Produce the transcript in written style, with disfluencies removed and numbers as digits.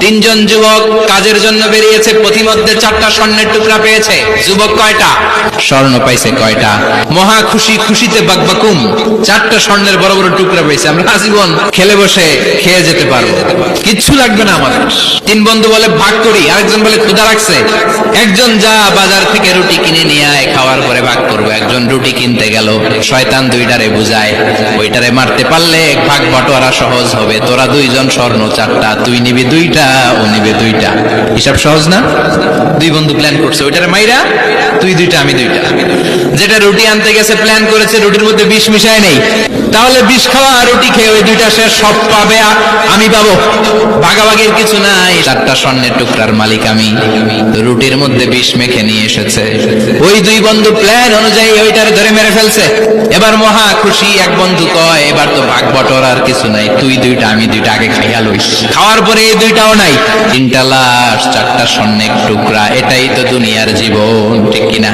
তিনজন যুবক কাজের জন্য বেরিয়েছে, পথিমধ্যে 4টা স্বর্ণের টুকরা পেয়েছে। যুবক কয়টা? স্বর্ণ পাইছে কয়টা? মহা খুশি, খুশিতে বাকবাকুম। 4টা স্বর্ণের বড় বড় টুকরা পেয়েছে, আমরা আজীবন খেলে বসে খেয়ে যেতে পারবো, কিচ্ছু লাগবে না আমাদের। 3 বন্ধু বলে ভাগ করি, আরেকজন বলে ক্ষুধা লাগছে, একজন যা বাজার থেকে রুটি কিনে নিয়ে আয়, খাওয়ার পরে ভাগ করবো। একজন রুটি কিনতে গেল, শয়তান 2টারে বুঝায় ওইটারে মারতে পারলে ভাগ বাটোয়ারা সহজ হবে, তোরা 2জন স্বর্ণ 4টা, তুই নিবি 2টা, ও নিবে 2টা। হিসাব সহজ না? 2 বন্ধু প্ল্যান করছে, ওইটারে মাইরা তুই 2টা আমি 2টা। যেটা রুটি আনতে গেছে প্ল্যান করেছে রুটির মধ্যে বিষ মিশায় নেই, তাহলে বিষ খাওয়া রুটি খেয়ে ওই 2টা সে সব পাবে, আমি পাবো, ভাগাভাগির কিছু নাই। 4টা স্বর্ণের টুকরার মালিক আমি, তো রুটির মধ্যে বিষ মেখে নিয়ে এসেছে। ওই 2 বন্ধু প্ল্যান অনুযায়ী ওইটারে ধরে মেরে ফেলছে। এবার মহা খুশি। এক বন্ধু কয় এবার তো ভাগ বটরার কিছু নাই, তুই 2টা আমি 2টা, আগে খাইয়া লইস। খাওয়ার পরে এই 2টাও নাই, 3টা লাশ, 4টা স্বর্ণের টুকরা। এটাই তো দুনিয়ার জীবন, ঠিক কিনা?